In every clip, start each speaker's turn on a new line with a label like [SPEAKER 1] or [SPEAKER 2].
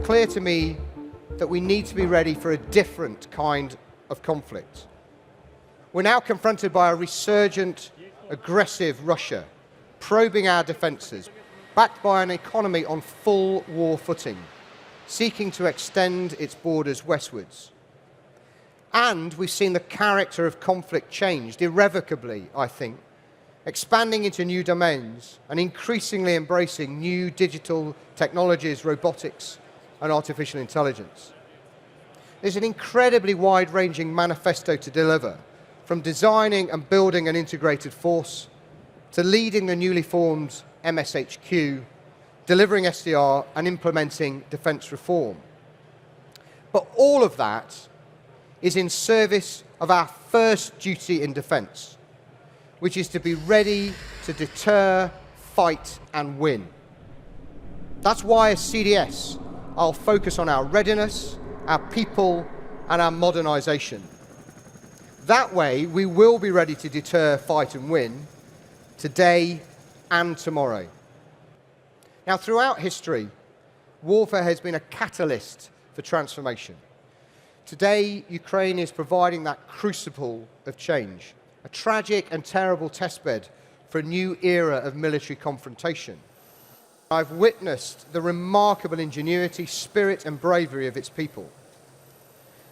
[SPEAKER 1] clear to me that we need to be ready for a different kind of conflict. We're now confronted by a resurgent, aggressive Russia, probing our defences, backed by an economy on full war footing, seeking to extend its borders westwards. And we've seen the character of conflict changed irrevocably, I think, expanding into new domains and increasingly embracing new digital technologies, robotics, and artificial intelligence. There's an incredibly wide-ranging manifesto to deliver, from designing and building an integrated force to leading the newly formed MSHQ, delivering SDR, and implementing defence reform. But all of that is in service of our first duty in defence, which is to be ready to deter, fight, and win. That's why as CDS, I'll focus on our readiness, our people, and our modernisation. That way, we will be ready to deter, fight, and win today and tomorrow. Now, throughout history, warfare has been a catalyst for transformation. Today, Ukraine is providing that crucible of change, a tragic and terrible testbed for a new era of military confrontation. I've witnessed the remarkable ingenuity, spirit, and bravery of its people.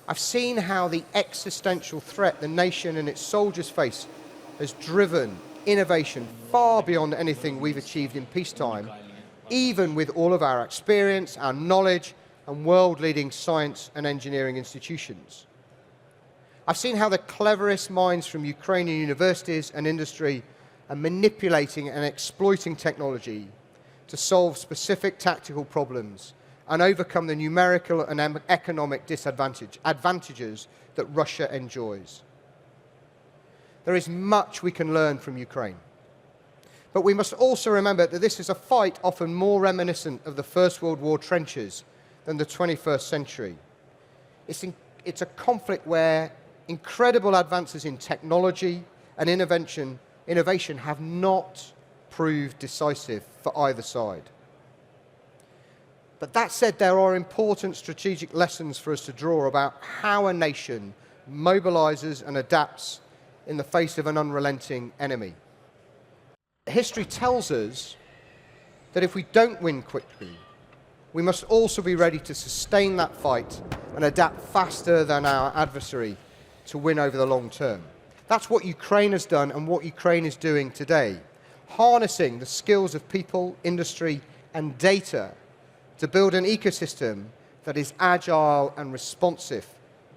[SPEAKER 1] I've seen how the existential threat the nation and its soldiers face has driven innovation far beyond anything we've achieved in peacetime, even with all of our experience, our knowledge, and world-leading science and engineering institutions. I've seen how the cleverest minds from Ukrainian universities and industry are manipulating and exploiting technology to solve specific tactical problems and overcome the numerical and economic advantages that Russia enjoys. There is much we can learn from Ukraine. But we must also remember that this is a fight often more reminiscent of the First World War trenches than the 21st century. It's a conflict where incredible advances in technology and innovation have not proved decisive for either side. But that said, there are important strategic lessons for us to draw about how a nation mobilizes and adapts in the face of an unrelenting enemy. History tells us that if we don't win quickly, we must also be ready to sustain that fight and adapt faster than our adversary to win over the long term. That's what Ukraine has done and what Ukraine is doing today, harnessing the skills of people, industry, and data to build an ecosystem that is agile and responsive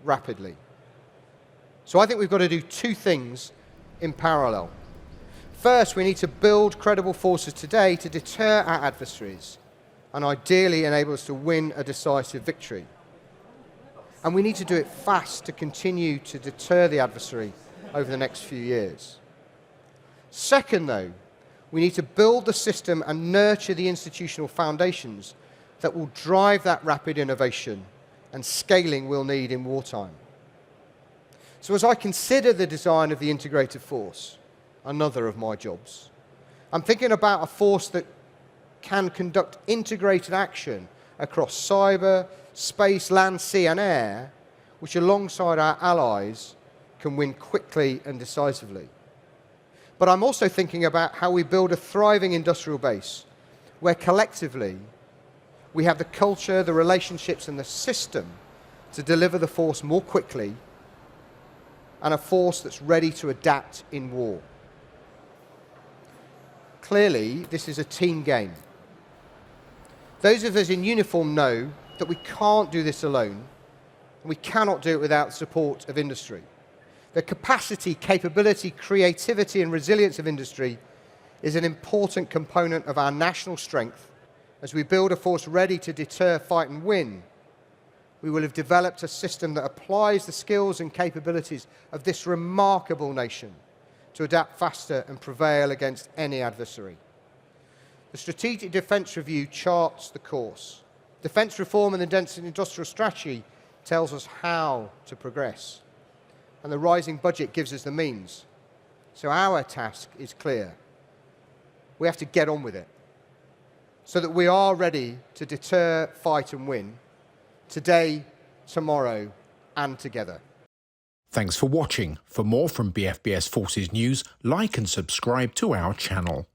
[SPEAKER 1] rapidly. So I think we've got to do two things in parallel. First, we need to build credible forces today to deter our adversaries and ideally enable us to win a decisive victory. And we need to do it fast to continue to deter the adversary over the next few years. Second, though, we need to build the system and nurture the institutional foundations that will drive that rapid innovation and scaling we'll need in wartime. So as I consider the design of the integrated force, another of my jobs, I'm thinking about a force that can conduct integrated action across cyber, space, land, sea, and air, which alongside our allies can win quickly and decisively. But I'm also thinking about how we build a thriving industrial base where collectively we have the culture, the relationships, and the system to deliver the force more quickly, and a force that's ready to adapt in war. Clearly, this is a team game. Those of us in uniform know that we can't do this alone, and we cannot do it without the support of industry. The capacity, capability, creativity, and resilience of industry is an important component of our national strength. As we build a force ready to deter, fight, and win, we will have developed a system that applies the skills and capabilities of this remarkable nation to adapt faster and prevail against any adversary. The Strategic Defence Review charts the course. Defence reform and the dense industrial strategy tells us how to progress. And the rising budget gives us the means. So our task is clear. We have to get on with it so that we are ready to deter, fight, and win today, tomorrow, and together.
[SPEAKER 2] Thanks for watching. For more from BFBS Forces News, like and subscribe to our channel.